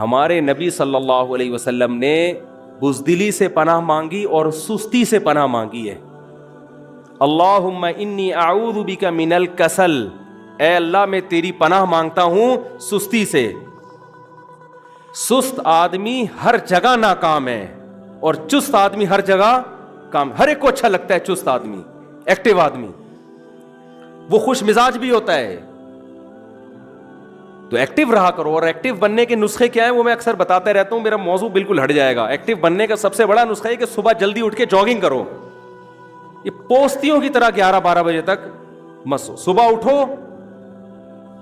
ہمارے نبی صلی اللہ علیہ وسلم نے بزدلی سے پناہ مانگی اور سستی سے پناہ مانگی ہے. اللہم انی اعوذ بک من الکسل، اے اللہ میں تیری پناہ مانگتا ہوں سستی سے. سست آدمی ہر جگہ ناکام ہے اور چست آدمی ہر جگہ کام. ہر ایک کو اچھا لگتا ہے چست آدمی، ایکٹیو آدمی، وہ خوش مزاج بھی ہوتا ہے. تو ایکٹیو رہا کرو. اور ایکٹیو بننے کے نسخے کیا ہیں وہ میں اکثر بتاتا رہتا ہوں، میرا موضوع بالکل ہٹ جائے گا. ایکٹیو بننے کا سب سے بڑا نسخہ ہے کہ صبح جلدی اٹھ کے جاگنگ کرو. یہ پوستیوں کی طرح 11-12 بجے تک مسو. صبح اٹھو،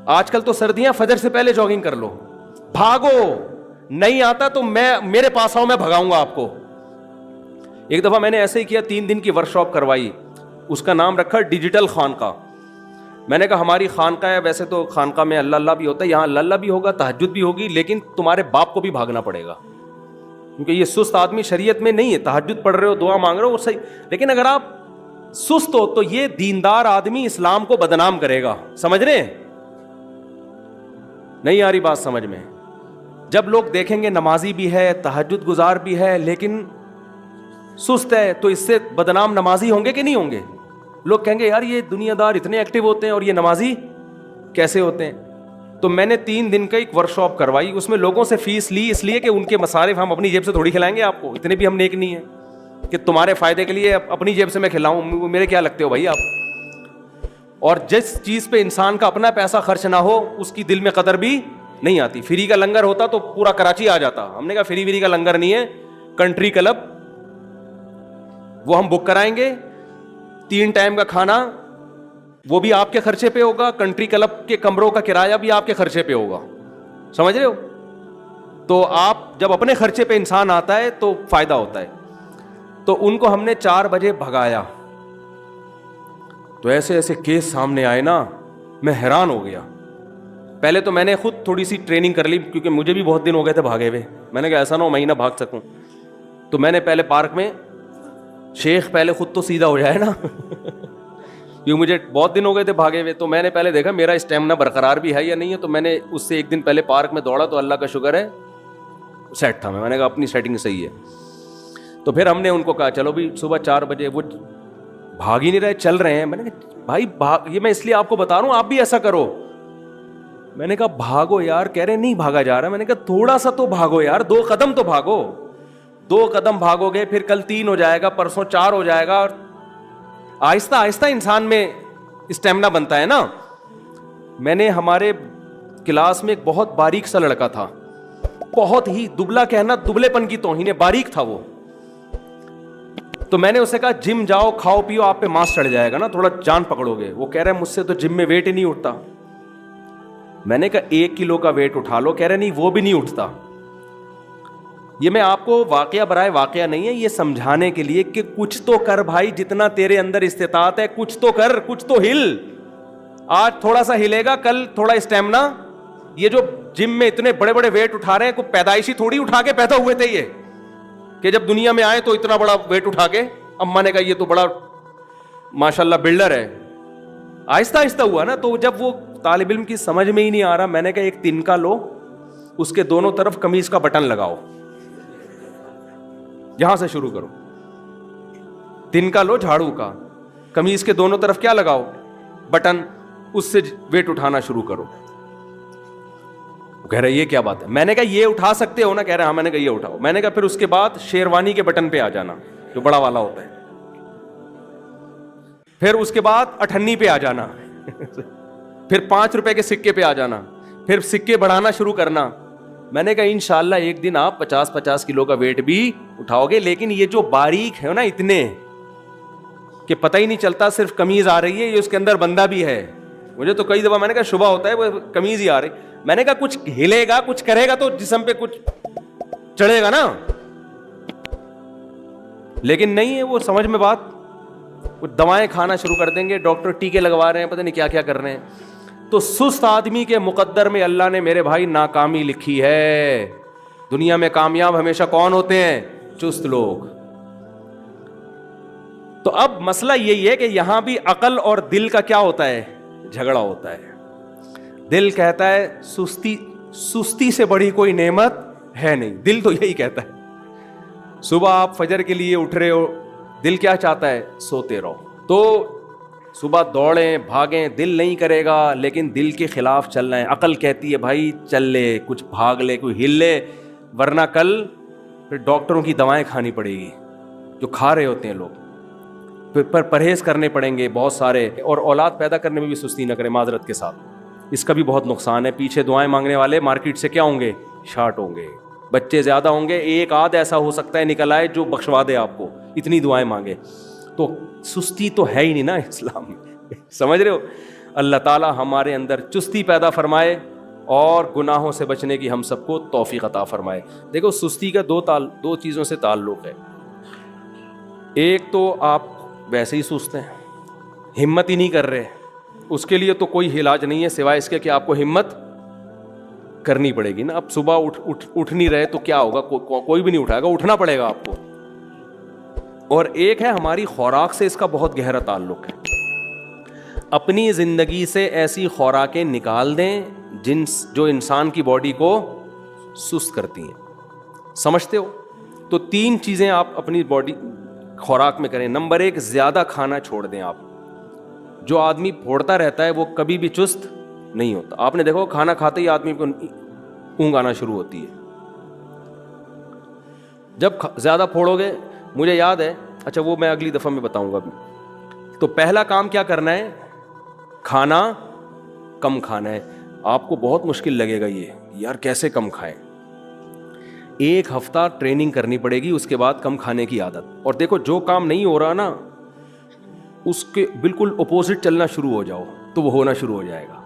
آج کل تو سردیاں، فجر سے پہلے جاگنگ کر لو، بھاگو. نہیں آتا تو میرے پاس آؤ، میں بھگاؤں گا آپ کو. ایک دفعہ میں نے ایسے ہی کیا، 3 دن کی ورکشاپ کروائی، اس کا نام رکھا ڈیجیٹل خانقاہ. میں نے کہا ہماری خانقاہ ہے، ویسے تو خانقاہ میں اللہ اللہ بھی ہوتا ہے، یہاں اللہ اللہ بھی ہوگا، تہجد بھی ہوگی، لیکن تمہارے باپ کو بھی بھاگنا پڑے گا، کیونکہ یہ سست آدمی شریعت میں نہیں ہے. تہجد پڑھ رہے ہو، دعا مانگ رہے ہو، وہ صحیح، لیکن اگر آپ سست ہو تو یہ دیندار آدمی اسلام کو بدنام کرے گا. سمجھ رہے ہیں؟ نہیں آ رہی بات سمجھ میں؟ جب لوگ دیکھیں گے نمازی بھی ہے، تہجد گزار بھی ہے، لیکن سست ہے، تو اس سے بدنام نمازی ہوں گے کہ نہیں ہوں گے؟ لوگ کہیں گے یار یہ دنیا دار اتنے ایکٹیو ہوتے ہیں اور یہ نمازی کیسے ہوتے ہیں؟ تو میں نے 3 دن کا ایک ورکشاپ کروائی، اس میں لوگوں سے فیس لی، اس لیے کہ ان کے مصارف ہم اپنی جیب سے تھوڑی کھلائیں گے آپ کو، اتنے بھی ہم نیک نہیں ہیں کہ تمہارے فائدے کے لیے اپنی جیب سے میں کھلاؤں. میرے کیا لگتے ہو بھائی آپ؟ اور جس چیز پہ انسان کا اپنا پیسہ خرچ نہ ہو اس کی دل میں قدر بھی نہیں آتی. فری کا لنگر ہوتا تو پورا کراچی آ جاتا. ہم نے کہا فری کا لنگر نہیں ہے، کنٹری کلب وہ ہم بک کرائیں گے، 3 ٹائم کا کھانا وہ بھی آپ کے خرچے پہ ہوگا، کنٹری کلب کے کمروں کا کرایہ بھی آپ کے خرچے پہ ہوگا. سمجھ رہے ہو؟ تو آپ جب اپنے خرچے پہ انسان آتا ہے تو فائدہ ہوتا ہے. تو ان کو ہم نے 4 بجے بھگایا، تو ایسے ایسے کیس سامنے آئے نا، میں حیران ہو گیا. پہلے تو میں نے خود تھوڑی سی ٹریننگ کر لی، کیونکہ مجھے بھی بہت دن ہو گئے تھے بھاگے ہوئے. میں نے کہا ایسا نہ ہو میں ہی نہ بھاگ سکوں. تو میں نے پہلے پارک میں، شیخ پہلے خود تو سیدھا ہو جائے نا کیونکہ مجھے بہت دن ہو گئے تھے بھاگے ہوئے. تو میں نے پہلے دیکھا میرا اسٹیمنا برقرار بھی ہے یا نہیں ہے. تو میں نے اس سے 1 دن پہلے پارک میں دوڑا، تو اللہ کا شکر ہے سیٹ تھا. میں نے کہا اپنی سیٹنگ صحیح ہے. تو پھر ہم نے ان کو کہا چلو بھی صبح 4 بجے، وہ بھاگ ہی نہیں رہے، چل رہے ہیں. میں نے کہا بھائی یہ میں اس لیے آپ کو بتا رہا ہوں، آپ بھی ایسا کرو. میں نے کہا بھاگو یار. کہہ رہے نہیں بھاگا جا رہا. میں نے کہا تھوڑا سا تو بھاگو یار، 2 قدم تو بھاگو. 2 قدم بھاگو گے، پھر کل 3 ہو جائے گا، پرسوں 4 ہو جائے گا، اور آہستہ آہستہ انسان میں اسٹیمنا بنتا ہے نا. میں نے ہمارے کلاس میں ایک بہت باریک سا لڑکا تھا، بہت ہی دبلا، کہنا دبلے پن کی توہین ہے، باریک تھا وہ. تو میں نے اسے کہا جم جاؤ، کھاؤ پیو، آپ پہ ماس چڑھ جائے گا نا، تھوڑا جان پکڑو گے. وہ کہہ رہا ہے مجھ سے تو جم میں ویٹ ہی نہیں اٹھتا. میں نے کہا 1 کلو کا ویٹ اٹھا لو. کہہ رہے نہیں وہ بھی نہیں اٹھتا. یہ میں آپ کو واقعہ برائے واقعہ نہیں ہے، یہ سمجھانے کے لیے کہ کچھ تو کر بھائی، جتنا تیرے اندر استطاعت ہے کچھ تو کر، کچھ تو ہل. آج تھوڑا سا ہلے گا، کل تھوڑا اسٹیمنا. یہ جو جم میں اتنے بڑے بڑے ویٹ اٹھا رہے ہیں، کوئی پیدائشی تھوڑی اٹھا کے پیدا ہوئے تھے یہ کہ جب دنیا میں آئے تو اتنا بڑا ویٹ اٹھا کے اماں نے کہا یہ تو بڑا ماشاءاللہ بلڈر ہے. آہستہ آہستہ ہوا نا. تو جب وہ طالب علم کی سمجھ میں ہی نہیں آ رہا، میں نے کہا ایک تنکا لو، اس کے دونوں طرف قمیض کا بٹن لگاؤ، یہاں سے شروع کرو. تنکا لو جھاڑو کا، قمیض کے دونوں طرف کیا لگاؤ؟ بٹن. اس سے ویٹ اٹھانا شروع کرو. کہہ رہے یہ کیا بات ہے؟ میں نے کہا یہ اٹھا سکتے ہو نا؟ کہہ رہے ہاں. میں نے کہا یہ اٹھاؤ. میں نے کہا پھر اس کے بعد شیروانی کے بٹن پہ آ جانا، جو بڑا والا ہوتا ہے. پھر اس کے بعد 98 پہ آ جانا پھر 5 روپے کے سکے پہ آ جانا، پھر سکے بڑھانا شروع کرنا. میں نے کہا انشاءاللہ ایک دن آپ 50 کلو کا ویٹ بھی اٹھاؤ گے. لیکن یہ جو باریک ہے نا اتنے کہ پتہ ہی نہیں چلتا، صرف قمیض آ رہی ہے، یہ اس کے اندر بندہ بھی ہے. مجھے تو کئی دفعہ میں نے کہا شبہ ہوتا ہے وہ قمیض ہی آ رہی. میں نے کہا کچھ ہلے گا، کچھ کرے گا تو جسم پہ کچھ چڑھے گا نا. لیکن نہیں ہے وہ سمجھ میں بات. وہ دوائیں کھانا شروع کر دیں گے، ڈاکٹر ٹیکے لگوا رہے ہیں، پتہ نہیں کیا کیا کر رہے ہیں. تو سست آدمی کے مقدر میں اللہ نے میرے بھائی ناکامی لکھی ہے. دنیا میں کامیاب ہمیشہ کون ہوتے ہیں؟ چست لوگ. تو اب مسئلہ یہی ہے کہ یہاں بھی عقل اور دل کا کیا ہوتا ہے؟ جھگڑا ہوتا ہے. دل کہتا ہے سستی سے بڑی کوئی نعمت ہے نہیں. دل تو یہی کہتا ہے. صبح آپ فجر کے لیے اٹھ رہے ہو, دل کیا چاہتا ہے؟ سوتے رہو. تو صبح دوڑیں بھاگیں, دل نہیں کرے گا, لیکن دل کے خلاف چلنا ہے. عقل کہتی ہے بھائی چل لے, کچھ بھاگ لے, کوئی ہل لے, ورنہ کل پھر ڈاکٹروں کی دوائیں کھانی پڑے گی جو کھا رہے ہوتے ہیں لوگ. پر پرہیز کرنے پڑیں گے بہت سارے. اور اولاد پیدا کرنے میں بھی سستی نہ کریں معذرت کے ساتھ, اس کا بھی بہت نقصان ہے. پیچھے دعائیں مانگنے والے مارکیٹ سے کیا ہوں گے؟ شارٹ ہوں گے. بچے زیادہ ہوں گے, ایک آدھ ایسا ہو سکتا ہے نکل آئے جو بخشوا دے آپ کو, اتنی دعائیں مانگے. تو سستی تو ہے ہی نہیں نا اسلام میں, سمجھ رہے ہو؟ اللہ تعالیٰ ہمارے اندر چستی پیدا فرمائے اور گناہوں سے بچنے کی ہم سب کو توفیق عطا فرمائے. دیکھو سستی کا دو چیزوں سے تعلق ہے. ایک تو آپ ویسے ہی سستے ہیں, ہمت ہی نہیں کر رہے, اس کے لیے تو کوئی علاج نہیں ہے سوائے اس کے کہ آپ کو ہمت کرنی پڑے گی نا. اب صبح اٹھ نہیں رہے تو کیا ہوگا؟ کوئی بھی نہیں اٹھائے گا, اٹھنا پڑے گا آپ کو. اور ایک ہے ہماری خوراک سے اس کا بہت گہرا تعلق ہے. اپنی زندگی سے ایسی خوراکیں نکال دیں جو انسان کی باڈی کو سست کرتی ہیں. سمجھتے ہو؟ تو 3 چیزیں آپ اپنی باڈی خوراک میں کریں. نمبر 1, زیادہ کھانا چھوڑ دیں آپ. جو آدمی پھوڑتا رہتا ہے وہ کبھی بھی چست نہیں ہوتا. آپ نے دیکھو کھانا کھاتے ہی آدمی کو اونگ آنا شروع ہوتی ہے. جب زیادہ پھوڑو گے, مجھے یاد ہے, اچھا وہ میں اگلی دفعہ میں بتاؤں گا ابھی. تو پہلا کام کیا کرنا ہے؟ کھانا کم کھانا ہے. آپ کو بہت مشکل لگے گا یہ, یار کیسے کم کھائیں. 1 ہفتہ ٹریننگ کرنی پڑے گی, اس کے بعد کم کھانے کی عادت. اور دیکھو جو کام نہیں ہو رہا نا اس کے بالکل اپوزٹ چلنا شروع ہو جاؤ تو وہ ہونا شروع ہو جائے گا.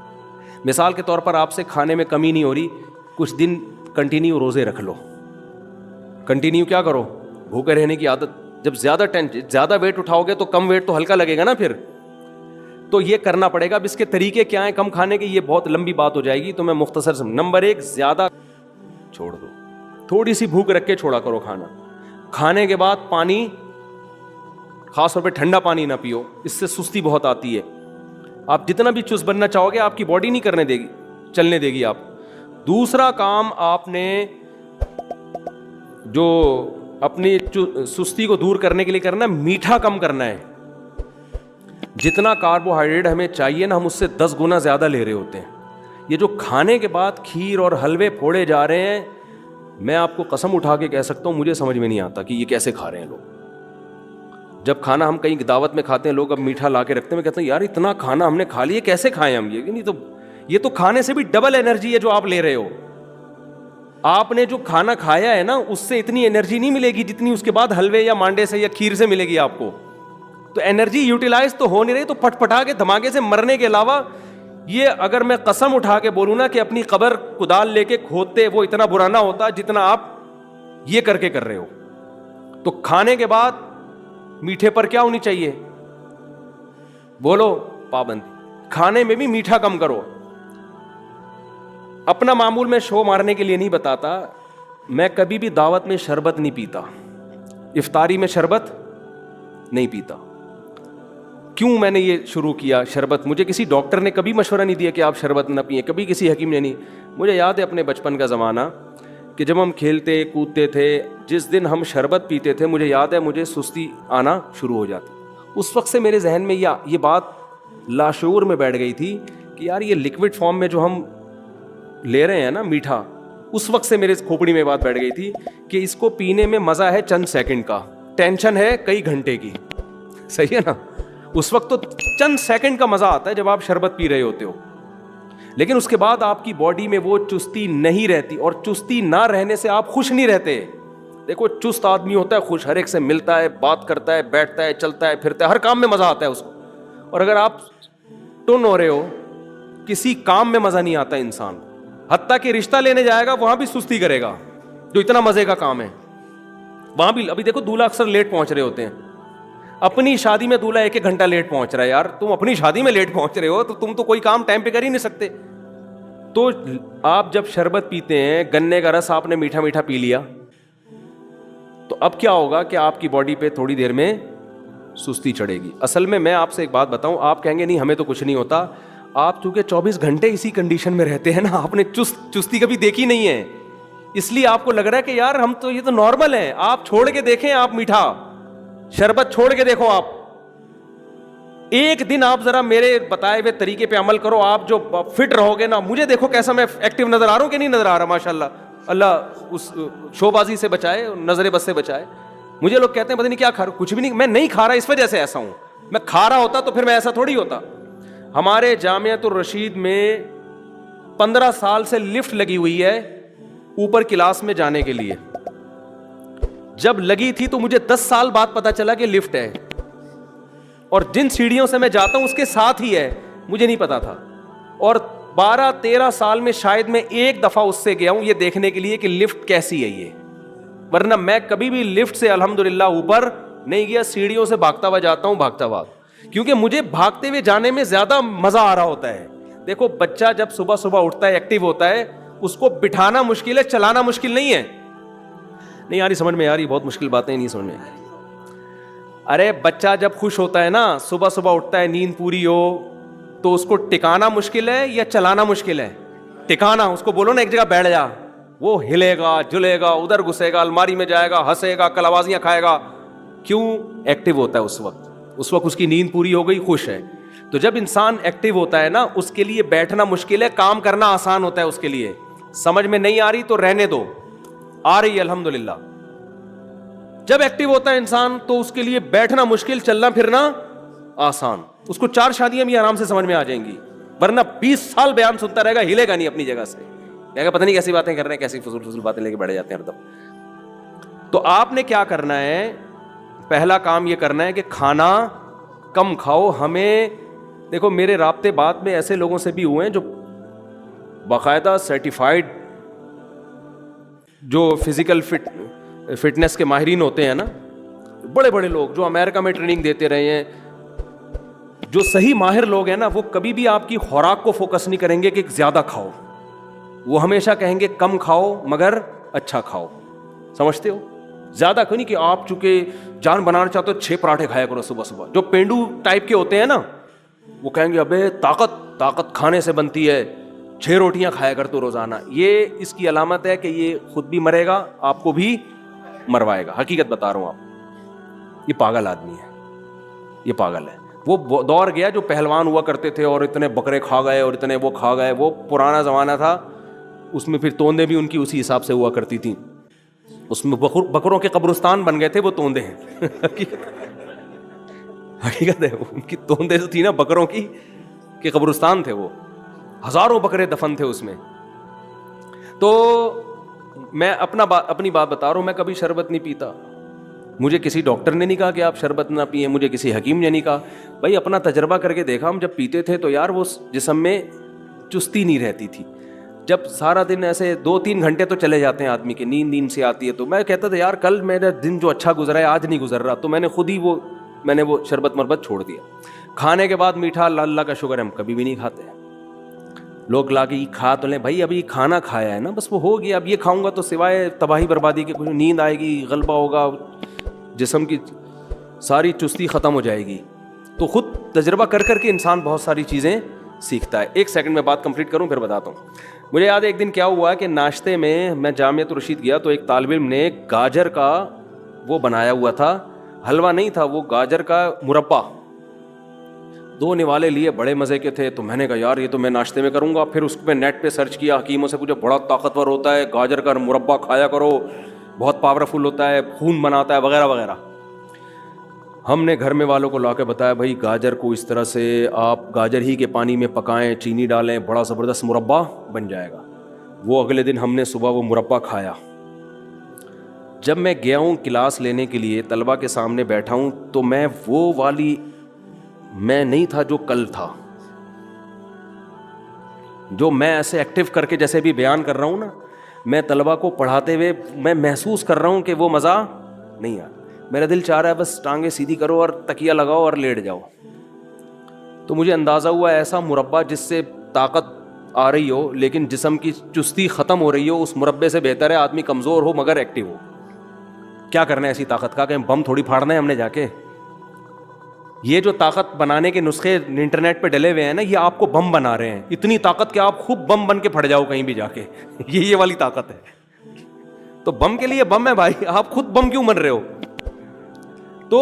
مثال کے طور پر آپ سے کھانے میں کمی نہیں ہو رہی, کچھ دن کنٹینیو روزے رکھ لو. کنٹینیو کیا کرو؟ بھوکے رہنے کی عادت. جب زیادہ ویٹ اٹھاؤ گے تو کم ویٹ تو ہلکا لگے گا نا پھر. تو یہ کرنا پڑے گا. اب اس کے طریقے کیا ہیں کم کھانے کے, یہ بہت لمبی بات ہو جائے گی تو میں مختصر سے. نمبر 1, زیادہ چھوڑ دو, تھوڑی سی بھوک رکھ کے چھوڑا کرو کھانا. کھانے کے بعد پانی, خاص طور پہ ٹھنڈا پانی نہ پیو, اس سے سستی بہت آتی ہے. آپ جتنا بھی چست بننا چاہو گے آپ کی باڈی نہیں کرنے دے گی, چلنے دے گی آپ. دوسرا کام آپ نے جو اپنی سستی کو دور کرنے کے لیے کرنا ہے, میٹھا کم کرنا ہے. جتنا کاربوہائیڈریٹ ہمیں چاہیے نا, ہم اس سے 10 گنا زیادہ لے رہے ہوتے ہیں. یہ جو کھانے کے بعد کھیر اور حلوے پھوڑے جا رہے ہیں, میں آپ کو قسم اٹھا کے کہہ سکتا ہوں مجھے سمجھ میں نہیں آتا کہ یہ کیسے کھا رہے ہیں لوگ. جب کھانا ہم کہیں دعوت میں کھاتے ہیں, لوگ اب میٹھا لا کے رکھتے ہیں, میں کہتا ہوں یار اتنا کھانا ہم نے کھا لیا, کیسے کھائیں ہم یہ تو کھانے سے بھی ڈبل انرجی ہے جو آپ لے رہے ہو. آپ نے جو کھانا کھایا ہے نا اس سے اتنی انرجی نہیں ملے گی جتنی اس کے بعد حلوے یا مانڈے سے یا کھیر سے ملے گی آپ کو. تو انرجی یوٹیلائز تو ہو نہیں رہی, تو پٹ پٹا کے دھماکے سے مرنے کے علاوہ یہ اگر میں قسم اٹھا کے بولوں نا کہ اپنی قبر کدال لے کے کھودتے وہ اتنا برا نہ ہوتا جتنا آپ یہ کر کے کر رہے ہو. تو کھانے کے بعد میٹھے پر کیا ہونی چاہیے؟ بولو پابندی. کھانے میں بھی میٹھا کم کرو. اپنا معمول میں شو مارنے کے لیے نہیں بتاتا, میں کبھی بھی دعوت میں شربت نہیں پیتا, افطاری میں شربت نہیں پیتا. کیوں میں نے یہ شروع کیا شربت؟ مجھے کسی ڈاکٹر نے کبھی مشورہ نہیں دیا کہ آپ شربت نہ پئیں, کبھی کسی حکیم نے نہیں. مجھے یاد ہے اپنے بچپن کا زمانہ کہ جب ہم کھیلتے کودتے تھے, جس دن ہم شربت پیتے تھے مجھے یاد ہے مجھے سستی آنا شروع ہو جاتی. اس وقت سے میرے ذہن میں یہ بات لاشعور میں بیٹھ گئی تھی کہ یار یہ لکوڈ فارم میں جو ہم لے رہے ہیں نا میٹھا, اس وقت سے میرے کھوپڑی میں بات بیٹھ گئی تھی کہ اس کو پینے میں مزہ ہے چند سیکنڈ کا, ٹینشن ہے کئی گھنٹے کی. صحیح ہے نا؟ اس وقت تو چند سیکنڈ کا مزہ آتا ہے جب آپ شربت پی رہے ہوتے ہو, لیکن اس کے بعد آپ کی باڈی میں وہ چستی نہیں رہتی, اور چستی نہ رہنے سے آپ خوش نہیں رہتے. دیکھو چست آدمی ہوتا ہے خوش, ہر ایک سے ملتا ہے, بات کرتا ہے, بیٹھتا ہے, چلتا ہے, پھرتا ہے, ہر کام میں مزہ آتا ہے اس کو. اور اگر آپ ٹن ہو رہے ہو, کسی کام میں مزہ نہیں آتا انسان, حتیٰ کہ رشتہ لینے جائے گا وہاں بھی سستی کرے گا, جو اتنا مزے کا کام ہے وہاں بھی. ابھی دیکھو دولہا اکثر لیٹ پہنچ رہے ہوتے ہیں, اپنی شادی میں دولہا 1 گھنٹہ لیٹ پہنچ رہا ہے. یار تم اپنی شادی میں لیٹ پہنچ رہے ہو تو تم تو کوئی کام ٹائم پہ کر ہی نہیں سکتے. تو آپ جب شربت پیتے ہیں, گنے کا رس آپ نے میٹھا میٹھا پی لیا, تو اب کیا ہوگا کہ آپ کی باڈی پہ تھوڑی دیر میں سستی چڑھے گی. اصل میں آپ سے ایک بات بتاؤں, آپ کہیں گے نہیں ہمیں تو کچھ نہیں ہوتا, آپ چونکہ 24 گھنٹے اسی کنڈیشن میں رہتے ہیں نا, آپ نے چستی کبھی دیکھی نہیں ہے. اس لیے آپ کو لگ رہا ہے کہ یار ہم تو یہ تو نارمل ہیں. آپ چھوڑ کے دیکھیں, آپ میٹھا شربت چھوڑ کے دیکھو, آپ ایک دن آپ ذرا میرے بتائے ہوئے طریقے پہ عمل کرو, آپ جو فٹ رہو گے نا. مجھے دیکھو کیسا میں ایکٹیو نظر آ رہا ہوں کہ نہیں نظر آ رہا, ماشاء اللہ. اللہ اس شو بازی سے بچائے, نظر بد سے بچائے. مجھے لوگ کہتے ہیں پتہ نہیں کیا کھا رہا, کچھ بھی نہیں, میں نہیں کھا رہا اس وجہ سے ایسا ہوں. میں کھا رہا ہوتا تو پھر میں ایسا تھوڑی ہوتا. ہمارے جامعۃ الرشید میں 15 سال سے لفٹ لگی ہوئی ہے اوپر کلاس میں جانے کے لیے. جب لگی تھی تو مجھے 10 سال بعد پتا چلا کہ لفٹ ہے, اور جن سیڑھیوں سے میں جاتا ہوں اس کے ساتھ ہی ہے, مجھے نہیں پتا تھا. اور 12-13 سال میں شاید میں ایک دفعہ اس سے گیا ہوں یہ دیکھنے کے لیے کہ لفٹ کیسی ہے یہ, ورنہ میں کبھی بھی لفٹ سے الحمدللہ اوپر نہیں گیا. سیڑھیوں سے بھاگتا ہوا جاتا ہوں, بھاگتا ہوا, کیونکہ مجھے بھاگتے ہوئے جانے میں زیادہ مزہ آ رہا ہوتا ہے. دیکھو بچہ جب صبح صبح اٹھتا ہے, ایکٹیو ہوتا ہے, اس کو بٹھانا مشکل ہے, چلانا مشکل نہیں ہے. نہیں آ رہی سمجھ میں, آ رہی بہت مشکل باتیں نہیں سمجھ میں. ارے بچہ جب خوش ہوتا ہے نا, صبح صبح اٹھتا ہے, نیند پوری ہو, تو اس کو ٹکانا مشکل ہے یا چلانا مشکل ہے؟ ٹکانا. اس کو بولو نا ایک جگہ بیٹھ جا, وہ ہلے گا, جلے گا, ادھر گھسے گا, الماری میں جائے گا, ہنسے گا, کلوازیاں کھائے گا. کیوں؟ ایکٹیو ہوتا ہے اس وقت. اس وقت اس کی نیند پوری ہو گئی, خوش ہے. تو جب انسان ایکٹیو ہوتا ہے نا, اس کے لیے بیٹھنا مشکل ہے, کام کرنا آسان ہوتا ہے اس کے لیے. سمجھ میں نہیں آ رہی تو رہنے دو, آ رہی ہے الحمدللہ. جب ایکٹیو ہوتا ہے انسان تو اس کے لیے بیٹھنا مشکل, چلنا پھرنا آسان. اس کو 4 شادیاں بھی آرام سے سمجھ میں آ جائیں گی, ورنہ 20 سال بیان سنتا رہے گا, ہلے گا نہیں اپنی جگہ سے. کہے گا پتہ نہیں کیسی باتیں کر رہے ہیں, کیسی فضول باتیں لے کے بیٹھ جاتے ہیں ہر دم. تو آپ نے کیا کرنا ہے, پہلا کام یہ کرنا ہے کہ کھانا کم کھاؤ. ہمیں دیکھو میرے رابطے بات میں ایسے لوگوں سے بھی ہوئے ہیں جو باقاعدہ سرٹیفائڈ جو فزیکل فٹنس کے ماہرین ہوتے ہیں نا, بڑے بڑے لوگ جو امریکہ میں ٹریننگ دیتے رہے ہیں, جو صحیح ماہر لوگ ہیں نا, وہ کبھی بھی آپ کی خوراک کو فوکس نہیں کریں گے کہ زیادہ کھاؤ. وہ ہمیشہ کہیں گے کم کھاؤ مگر اچھا کھاؤ. سمجھتے ہو؟ زیادہ کوئی نہیں کہ آپ چونکہ جان بنانا چاہتے ہو 6 پراٹھے کھایا کرو صبح صبح. جو پینڈو ٹائپ کے ہوتے ہیں نا, وہ کہیں گے ابے طاقت کھانے سے بنتی ہے, 6 روٹیاں کھایا کر تو روزانہ. یہ اس کی علامت ہے کہ یہ خود بھی مرے گا, آپ کو بھی مروائے گا. حقیقت بتا رہا ہوں آپ, یہ پاگل آدمی ہے, یہ پاگل ہے. وہ دور گیا جو پہلوان ہوا کرتے تھے اور اتنے بکرے کھا گئے اور اتنے وہ کھا گئے. وہ پرانا زمانہ تھا, اس میں پھر توندے بھی ان کی اسی حساب سے ہوا کرتی تھیں. اس میں بکروں کے قبرستان بن گئے تھے وہ توندے ہیں. حقیقت ہے, ان کی توندے جو تھی نا بکروں کی کہ قبرستان تھے, وہ ہزاروں بکرے دفن تھے اس میں. تو میں اپنی بات بتا رہا ہوں, میں کبھی شربت نہیں پیتا. مجھے کسی ڈاکٹر نے نہیں کہا کہ آپ شربت نہ پئیں, مجھے کسی حکیم نے نہیں کہا. بھائی اپنا تجربہ کر کے دیکھا, ہم جب پیتے تھے تو یار وہ جسم میں چستی نہیں رہتی تھی. جب سارا دن ایسے 2-3 گھنٹے تو چلے جاتے ہیں آدمی کے, نیند سے آتی ہے. تو میں کہتا تھا یار کل میرا دن جو اچھا گزرا ہے آج نہیں گزر رہا. تو میں نے خود ہی میں نے وہ شربت مربت چھوڑ دیا. کھانے کے بعد میٹھا اللہ کا شکر ہم کبھی بھی نہیں کھاتے. لوگ لا کے کھا تو لیں, بھائی ابھی کھانا کھایا ہے نا, بس وہ ہو گیا. اب یہ کھاؤں گا تو سوائے تباہی بربادی کے کچھ, نیند آئے گی, غلبہ ہوگا, جسم کی ساری چستی ختم ہو جائے گی. تو خود تجربہ کر کے انسان بہت ساری چیزیں سیکھتا ہے. 1 سیکنڈ میں بات کمپلیٹ کروں پھر بتاتا ہوں. مجھے یاد ہے ایک دن کیا ہوا کہ ناشتے میں جامعۃ الرشید گیا تو ایک طالب علم نے گاجر کا وہ بنایا ہوا تھا, حلوہ نہیں تھا, وہ گاجر کا مربع. 2 نوالے لیے, بڑے مزے کے تھے. تو میں نے کہا یار یہ تو میں ناشتے میں کروں گا. پھر اس پہ نیٹ پہ سرچ کیا, حکیموں سے پوچھا, بڑا طاقتور ہوتا ہے گاجر کا مربع, کھایا کرو, بہت پاورفل ہوتا ہے, خون بناتا ہے وغیرہ وغیرہ. ہم نے گھر میں والوں کو لا کے بتایا بھائی گاجر کو اس طرح سے آپ گاجر ہی کے پانی میں پکائیں, چینی ڈالیں, بڑا زبردست مربع بن جائے گا. وہ اگلے دن ہم نے صبح وہ مربع کھایا. جب میں گیا ہوں کلاس لینے کے لیے, طلبہ کے سامنے بیٹھا ہوں, تو میں وہ والی میں نہیں تھا جو کل تھا. جو میں ایسے ایکٹیو کر کے جیسے بھی بیان کر رہا ہوں نا, میں طلبہ کو پڑھاتے ہوئے میں محسوس کر رہا ہوں کہ وہ مزہ نہیں آ. میرا دل چاہ رہا ہے بس ٹانگیں سیدھی کرو اور تکیہ لگاؤ اور لیٹ جاؤ. تو مجھے اندازہ ہوا ایسا مربع جس سے طاقت آ رہی ہو لیکن جسم کی چستی ختم ہو رہی ہو, اس مربے سے بہتر ہے آدمی کمزور ہو مگر ایکٹیو ہو. کیا کرنا ہے ایسی طاقت کا, کہ بم تھوڑی پھاڑنا ہے ہم نے جا کے. یہ جو طاقت بنانے کے نسخے انٹرنیٹ پہ ڈلے ہوئے ہیں نا, یہ آپ کو بم بنا رہے ہیں. اتنی طاقت کہ آپ خوب بم بن کے پھٹ جاؤ کہیں بھی جا کے. یہ والی طاقت ہے. تو بم کے لیے بم ہے بھائی, آپ خود بم کیوں بن رہے ہو؟ تو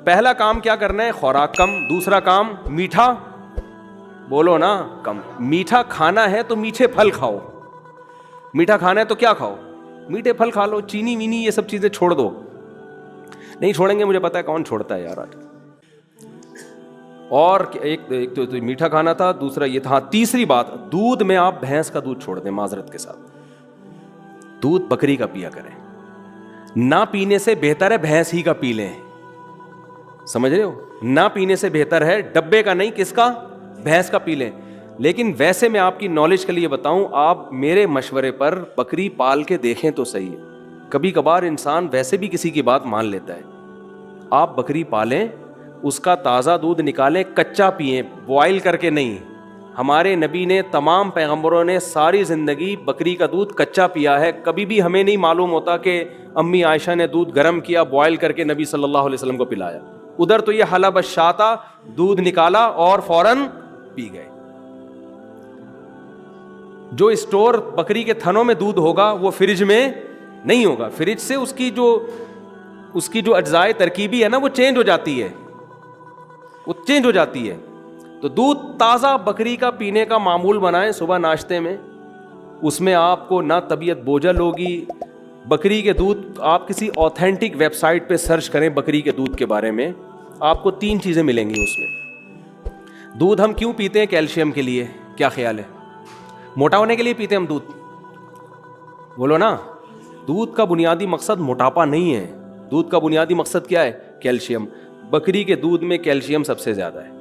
پہلا کام کیا کرنا ہے؟ خوراک کم. دوسرا کام میٹھا, بولو نا, کم. میٹھا کھانا ہے تو میٹھے پھل کھاؤ. میٹھا کھانا ہے تو کیا کھاؤ؟ میٹھے پھل کھا لو. چینی وینی یہ سب چیزیں چھوڑ دو. نہیں چھوڑیں گے, مجھے پتا ہے کون چھوڑتا ہے یار آج. اور ایک تو میٹھا کھانا تھا, دوسرا یہ تھا. تیسری بات, دودھ میں آپ بھینس کا دودھ چھوڑ دیں معذرت کے ساتھ, دودھ بکری کا پیا کریں. نہ پینے سے بہتر ہے بھینس ہی کا پی لیں. سمجھ رہے ہو؟ نہ پینے سے بہتر ہے ڈبے کا نہیں, کس کا؟ بھینس کا پی لیں. لیکن ویسے میں آپ کی نالج کے لیے بتاؤں, آپ میرے مشورے پر بکری پال کے دیکھیں تو صحیح ہے. کبھی کبھار انسان ویسے بھی کسی کی بات مان لیتا ہے. آپ بکری پالیں, اس کا تازہ دودھ نکالیں, کچا پئیں, بوائل کر کے نہیں. ہمارے نبی نے, تمام پیغمبروں نے ساری زندگی بکری کا دودھ کچا پیا ہے. کبھی بھی ہمیں نہیں معلوم ہوتا کہ امی عائشہ نے دودھ گرم کیا, بوائل کر کے نبی صلی اللہ علیہ وسلم کو پلایا. ادھر تو یہ حلب الشاۃ, دودھ نکالا اور فوراً پی گئے. جو اسٹور بکری کے تھنوں میں دودھ ہوگا وہ فریج میں نہیں ہوگا. فریج سے اس کی جو اجزائے ترکیبی ہے نا وہ چینج ہو جاتی ہے, وہ چینج ہو جاتی ہے. تو دودھ تازہ بکری کا پینے کا معمول بنائیں صبح ناشتے میں. اس میں آپ کو نہ طبیعت بوجھل ہوگی. بکری کے دودھ, آپ کسی اوتھینٹک ویب سائٹ پہ سرچ کریں بکری کے دودھ کے بارے میں, آپ کو 3 چیزیں ملیں گی اس میں. دودھ ہم کیوں پیتے ہیں؟ کیلشیم کے لیے. کیا خیال ہے؟ موٹا ہونے کے لیے پیتے ہیں ہم دودھ؟ بولو نا. دودھ کا بنیادی مقصد موٹاپا نہیں ہے. دودھ کا بنیادی مقصد کیا ہے؟ کیلشیم. بکری کے دودھ میں کیلشیم سب سے زیادہ ہے,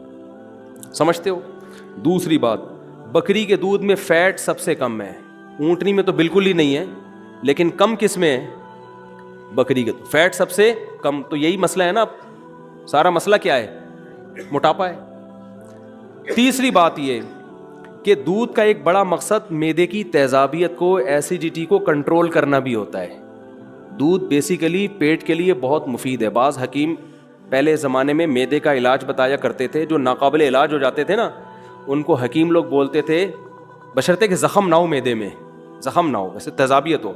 سمجھتے ہو؟ دوسری بات, بکری کے دودھ میں فیٹ سب سے کم ہے. اونٹنی میں تو بالکل ہی نہیں ہے, لیکن کم کس میں ہے؟ بکری کے دودھ. فیٹ سب سے کم. تو یہی مسئلہ ہے نا, سارا مسئلہ کیا ہے؟ موٹاپا ہے. تیسری بات یہ کہ دودھ کا ایک بڑا مقصد معدے کی تیزابیت کو, ایسیڈیٹی کو کنٹرول کرنا بھی ہوتا ہے. دودھ بیسیکلی پیٹ کے لیے بہت مفید ہے. بعض حکیم پہلے زمانے میں معدے کا علاج بتایا کرتے تھے. جو ناقابل علاج ہو جاتے تھے نا, ان کو حکیم لوگ بولتے تھے, بشرطے کہ زخم نہ ہو معدے میں, زخم نہ ہو, ویسے تیزابیت ہو,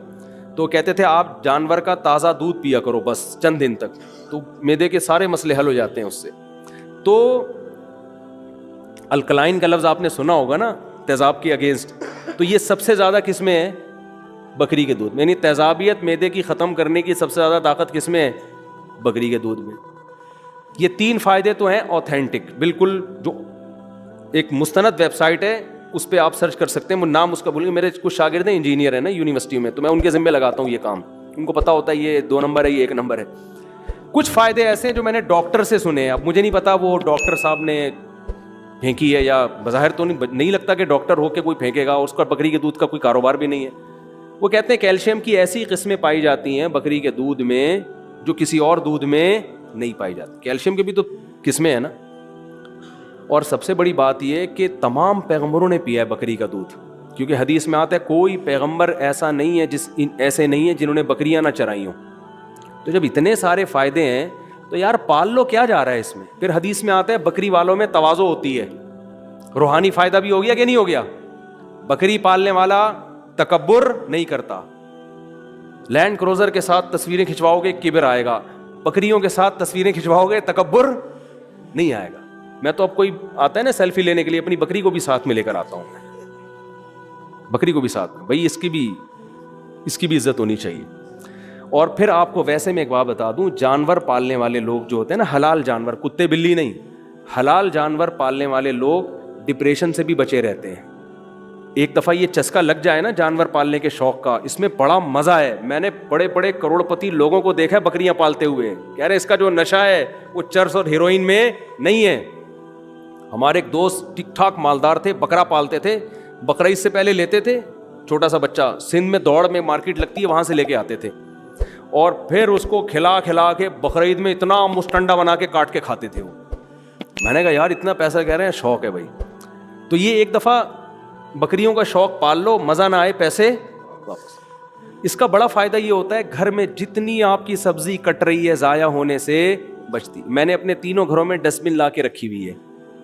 تو کہتے تھے آپ جانور کا تازہ دودھ پیا کرو بس چند دن تک, تو معدے کے سارے مسئلے حل ہو جاتے ہیں اس سے. تو الکلائن کا لفظ آپ نے سنا ہوگا نا, تیزاب کے اگینسٹ. تو یہ سب سے زیادہ کس میں ہے؟ بکری کے دودھ میں. یعنی تیزابیت معدے کی ختم کرنے کی سب سے زیادہ طاقت کس میں ہے؟ بکری کے دودھ میں. یہ 3 فائدے تو ہیں اوتھینٹک, بالکل. جو ایک مستند ویب سائٹ ہے اس پہ آپ سرچ کر سکتے ہیں, نام اس کا بھول گئے. میرے کچھ شاگرد ہیں انجینئر ہیں نا یونیورسٹی میں, تو میں ان کے ذمہ لگاتا ہوں یہ کام. ان کو پتا ہوتا ہے یہ 2 نمبر ہے, یہ 1 نمبر ہے. کچھ فائدے ایسے ہیں جو میں نے ڈاکٹر سے سنے ہیں. اب مجھے نہیں پتا وہ ڈاکٹر صاحب نے پھینکی ہے, یا بظاہر تو نہیں لگتا کہ ڈاکٹر ہو کے کوئی پھینکے گا. اس کا بکری کے دودھ کا کوئی کاروبار بھی نہیں ہے. وہ کہتے ہیں کیلشیم کی ایسی قسمیں پائی جاتی ہیں بکری کے دودھ میں جو کسی اور دودھ میں نہیں پائی جاتی. کیلشیم کی بھی تو قسمیں ہیں نا. اور سب سے بڑی بات یہ کہ تمام پیغمبروں نے پیا ہے بکری کا دودھ, کیونکہ حدیث میں آتا ہے کوئی پیغمبر ایسا نہیں ہے ایسے نہیں ہے جنہوں نے بکریاں نہ چرائی ہوں. تو جب اتنے سارے فائدے ہیں تو یار پال لو, کیا جا رہا ہے اس میں. پھر حدیث میں آتا ہے بکری والوں میں تواضع ہوتی ہے. روحانی فائدہ بھی ہو گیا کہ نہیں ہو گیا؟ بکری پالنے والا تکبر نہیں کرتا. لینڈ کروزر کے ساتھ تصویریں کھنچواؤ گے کبر آئے گا, بکریوں کے ساتھ تصویریں کھنچواؤ گے تکبر نہیں آئے گا. میں تو اب کوئی آتا ہے نا سیلفی لینے کے لیے, اپنی بکری کو بھی ساتھ میں لے کر آتا ہوں, بکری کو بھی ساتھ میں. بھائی اس کی بھی عزت ہونی چاہیے. اور پھر آپ کو ویسے میں ایک بات بتا دوں, جانور پالنے والے لوگ جو ہوتے ہیں نا, حلال جانور, کتے بلی نہیں, حلال جانور پالنے والے لوگ ڈپریشن سے بھی بچے رہتے ہیں. ایک دفعہ یہ چسکا لگ جائے نا جانور پالنے کے شوق کا, اس میں بڑا مزہ ہے. میں نے بڑے بڑے کروڑ پتی لوگوں کو دیکھا ہے بکریاں پالتے ہوئے, کہہ رہے اس کا جو نشہ ہے وہ چرس اور ہیروئن میں نہیں ہے. ہمارے ایک دوست ٹھیک ٹھاک مالدار تھے, بکرا پالتے تھے. بکرا اس سے پہلے لیتے تھے, چھوٹا سا بچہ, سندھ میں دوڑ میں مارکیٹ لگتی ہے وہاں سے لے کے آتے تھے, اور پھر اس کو کھلا کے بقرعید میں اتنا مستنڈا بنا کے کاٹ کے کھاتے تھے وہ. میں نے کہا یار اتنا پیسہ کہہ رہے ہیں, شوق ہے بھائی. تو یہ ایک دفعہ بکریوں کا شوق پال لو, مزہ نہ آئے پیسے واپس. اس کا بڑا فائدہ یہ ہوتا ہے گھر میں جتنی آپ کی سبزی کٹ رہی ہے ضائع ہونے سے بچتی. میں نے اپنے 3 گھروں میں ڈسٹ بن لا کے رکھی ہوئی ہے.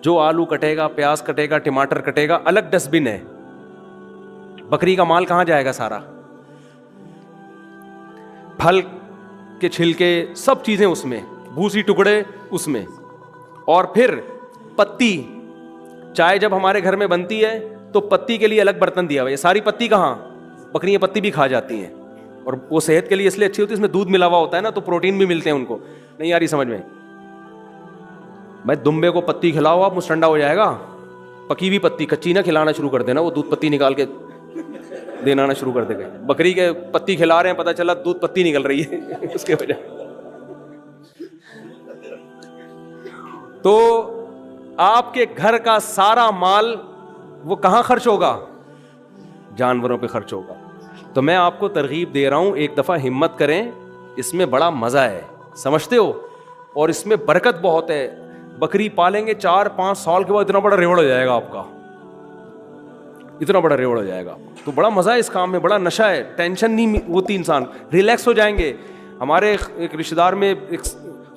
جو آلو کٹے گا, پیاز کٹے گا, ٹماٹر کٹے گا, الگ ڈسٹ بن ہے. بکری کا مال کہاں جائے گا؟ سارا پھل کے چھلکے سب چیزیں اس میں, بھوسی ٹکڑے اس میں, اور پھر پتی. چائے جب ہمارے گھر میں بنتی ہے تو پتی کے لیے الگ برتن دیا ہوا ہے. یہ ساری پتی کہاں, بکریاں پتی بھی کھا جاتی ہیں, اور وہ صحت کے لیے اس لیے اچھی ہوتی ہے, اس میں دودھ ملا ہوا ہوتا ہے نا, تو پروٹین بھی ملتے ہیں ان کو. نہیں آ رہی سمجھ میں؟ بھائی دمبے کو پتی کھلاؤ آپ, مسٹنڈا ہو جائے گا. پکی ہوئی پتی, کچی نہ کھلانا شروع کر دینا, وہ دودھ پتی نکال کے دینا شروع کر دے گا. بکری کے پتی کھلا رہے ہیں, پتہ چلا دودھ پتی نکل رہی ہے اس کے وجہ. تو آپ کے گھر کا سارا مال وہ کہاں خرچ ہوگا؟ جانوروں پہ خرچ ہوگا. تو میں آپ کو ترغیب دے رہا ہوں, ایک دفعہ ہمت کریں, اس میں بڑا مزہ ہے, سمجھتے ہو, اور اس میں برکت بہت ہے. بکری پالیں گے 4-5 سال کے بعد اتنا بڑا ریوڑ ہو جائے گا آپ کا, اتنا بڑا ریوڑ ہو جائے گا. تو بڑا مزہ ہے اس کام میں, بڑا نشہ ہے, ٹینشن نہیں ہوتی, انسان ریلیکس ہو جائیں گے. ہمارے ایک رشتہ دار میں ایک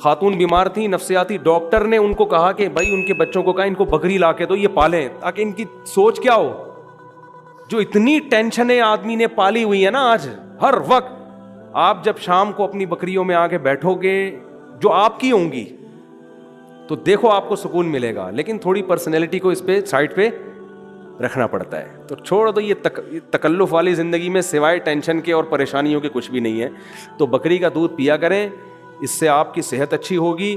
خاتون بیمار تھی, نفسیاتی, ڈاکٹر نے ان کو کہا کہ بھائی ان کے بچوں کو کہا ان کو بکری لا کے دو, یہ پالیں, تاکہ ان کی سوچ کیا ہو. جو اتنی ٹینشنیں آدمی نے پالی ہوئی ہے نا آج, ہر وقت آپ جب شام کو اپنی بکریوں میں آ کے بیٹھو گے جو آپ کی ہوں گی, تو دیکھو آپ کو سکون ملے گا. لیکن تھوڑی پرسنالٹی کو اس پہ سائڈ پہ رکھنا پڑتا ہے. تو چھوڑ دو, یہ تکلف والی زندگی میں سوائے ٹینشن کے اور پریشانیوں کے کچھ بھی نہیں ہے. تو بکری کا دودھ پیا کریں, اس سے آپ کی صحت اچھی ہوگی.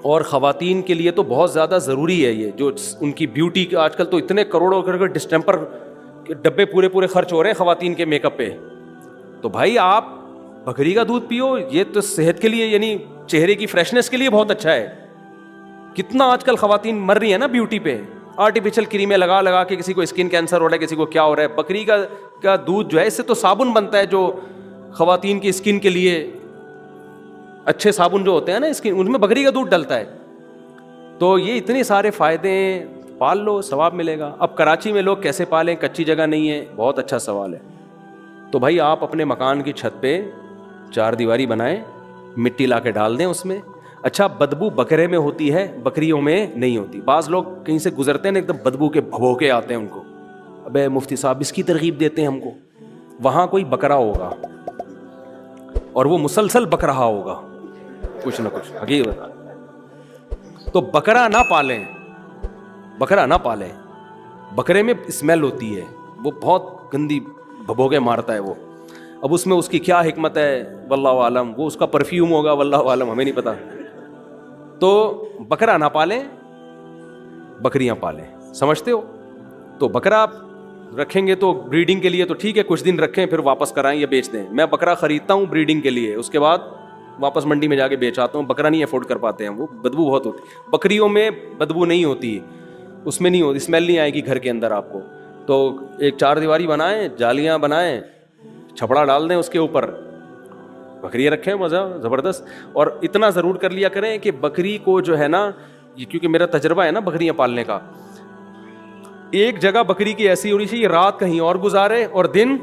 اور خواتین کے لیے تو بہت زیادہ ضروری ہے یہ, جو ان کی بیوٹی کے آج کل تو اتنے کروڑوں کے ڈسٹمپر کے ڈبے پورے خرچ ہو رہے ہیں خواتین کے میک اپ پہ. تو بھائی آپ بکری کا دودھ پیو, یہ تو صحت کے لیے یعنی چہرے کی فریشنس کے لیے بہت اچھا ہے. کتنا آج کل خواتین مر رہی ہیں نا بیوٹی پہ, آرٹیفیشل کریمیں لگا کے, کسی کو اسکن کینسر ہو رہا ہے, کسی کو کیا ہو رہا ہے. بکری کا دودھ جو ہے, اس سے تو صابن بنتا ہے جو خواتین کی اسکن کے لیے اچھے صابن جو ہوتے ہیں نا اسکن, ان میں بکری کا دودھ ڈلتا ہے. تو یہ اتنے سارے فائدے ہیں, پال لو, ثواب ملے گا. اب کراچی میں لوگ کیسے پالیں, کچی جگہ نہیں ہے, بہت اچھا سوال ہے. تو بھائی آپ اپنے مکان کی چھت پہ 4 دیواری بنائیں, مٹی لا کے ڈال دیں اس میں. اچھا, بدبو بکرے میں ہوتی ہے, بکریوں میں نہیں ہوتی. بعض لوگ کہیں سے گزرتے ہیں نا, ایک دم بدبو کے بھبوکے آتے ہیں ان کو, ابے مفتی صاحب اس کی ترغیب دیتے ہیں ہم کو. وہاں کوئی بکرا ہوگا اور وہ مسلسل بک رہا ہوگا کچھ نہ کچھ, حقیقت. تو بکرا نہ پالیں, بکرا نہ پالیں. بکرے میں اسمیل ہوتی ہے, وہ بہت گندی بھبوکے مارتا ہے وہ. اب اس میں اس کی کیا حکمت ہے واللہ عالم, وہ اس کا پرفیوم ہوگا واللہ عالم, ہمیں نہیں پتا. تو بکرا نہ پالیں, بکریاں پالیں, سمجھتے ہو. تو بکرا آپ رکھیں گے تو بریڈنگ کے لیے تو ٹھیک ہے, کچھ دن رکھیں پھر واپس کرائیں یا بیچ دیں. میں بکرا خریدتا ہوں بریڈنگ کے لیے, اس کے بعد واپس منڈی میں جا کے بیچ آتا ہوں. بکرا نہیں افورڈ کر پاتے ہیں, وہ بدبو بہت ہوتی. بکریوں میں بدبو نہیں ہوتی, اس میں نہیں ہوتی, اسمیل نہیں آئے گی گھر کے اندر آپ کو. تو ایک 4 دیواری بنائیں, جالیاں بنائیں, چھپڑا ڈال دیں اس کے اوپر, بکریاں رکھیں, مزہ زبردست. اور اتنا ضرور کر لیا کریں کہ بکری کو جو ہے نا, یہ کیونکہ میرا تجربہ ہے نا بکریاں پالنے کا, ایک جگہ بکری کی ایسی ہونی چاہیے رات کہیں اور گزارے اور دن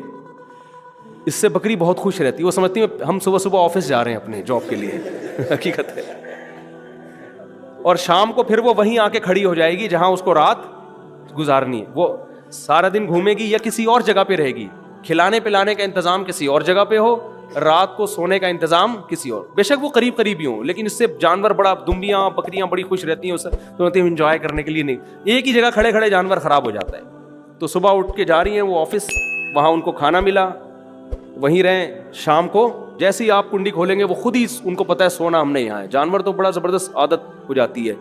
اس سے بکری بہت خوش رہتی ہے. وہ سمجھتی ہے ہم صبح آفس جا رہے ہیں اپنے جاب کے لیے, حقیقت ہے. اور شام کو پھر وہ وہیں آ کے کھڑی ہو جائے گی جہاں اس کو رات گزارنی ہے. وہ سارا دن گھومے گی یا کسی اور جگہ پہ رہے گی, کھلانے پلانے کا انتظام کسی اور جگہ پہ ہو, رات کو سونے کا انتظام کسی اور. بے شک وہ قریب ہی ہوں, لیکن اس سے جانور بڑا, دمبیاں بکریاں بڑی خوش رہتی ہیں, تو انجوائے کرنے کے لیے نہیں. ایک ہی جگہ کھڑے جانور خراب ہو جاتا ہے. تو صبح اٹھ کے جا رہی ہیں وہ آفس, وہاں ان کو کھانا ملا, وہیں رہیں. شام کو جیسے ہی آپ کنڈی کھولیں گے وہ خود ہی ان کو پتہ ہے سونا ہم نے یہاں ہے. جانور تو بڑا زبردست عادت ہو جاتی ہے,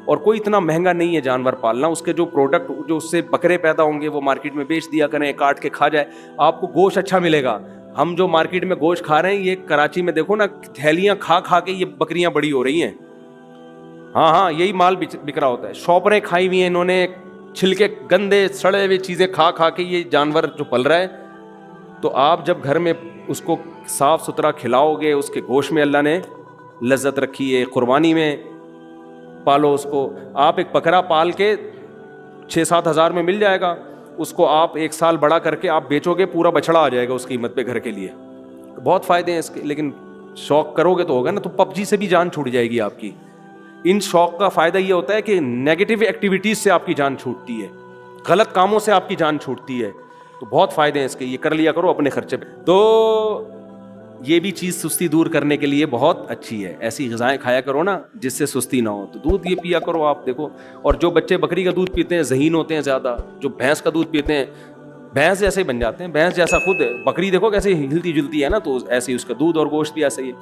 اور کوئی اتنا مہنگا نہیں ہے جانور پالنا. اس کے جو پروڈکٹ جو اس سے بکرے پیدا ہوں گے وہ مارکیٹ میں بیچ دیا کریں, کاٹ کے کھا جائے, آپ کو گوشت اچھا ملے گا. ہم جو مارکیٹ میں گوشت کھا رہے ہیں, یہ کراچی میں دیکھو نا, تھیلیاں کھا کے یہ بکریاں بڑی ہو رہی ہیں. ہاں یہی مال بک رہا ہوتا ہے. شاپریں کھائی ہوئی ہیں انہوں نے, چھلکے گندے سڑے ہوئے چیزیں کھا کے یہ جانور جو پل رہا ہے. تو آپ جب گھر میں اس کو صاف ستھرا کھلاؤ گے, اس کے گوشت میں اللہ نے لذت رکھی ہے, قربانی میں پالو اس کو. آپ ایک بکرا پال کے 6-7 ہزار میں مل جائے گا, اس کو آپ 1 سال بڑا کر کے آپ بیچو گے, پورا بچڑا آ جائے گا اس قیمت پہ گھر کے لیے. بہت فائدے ہیں اس کے, لیکن شوق کرو گے تو ہوگا نا. تو PUBG سے بھی جان چھوٹ جائے گی آپ کی. ان شوق کا فائدہ یہ ہوتا ہے کہ نیگیٹو ایکٹیویٹیز سے آپ کی جان چھوٹتی ہے, غلط کاموں سے آپ کی جان چھوٹتی ہے. تو بہت فائدے ہیں اس کے, یہ کر لیا کرو اپنے خرچے پہ. تو یہ بھی چیز سستی دور کرنے کے لیے بہت اچھی ہے. ایسی غذائیں کھایا کرو نا جس سے سستی نہ ہو. تو دودھ یہ پیا کرو آپ. دیکھو, اور جو بچے بکری کا دودھ پیتے ہیں ذہین ہوتے ہیں زیادہ, جو بھینس کا دودھ پیتے ہیں بھینس جیسے ہی بن جاتے ہیں. بھینس جیسا خود بکری دیکھو کیسے ہلتی جلتی ہے نا, تو ایسے ہی اس کا دودھ اور گوشت بھی ایسا ہی ہے.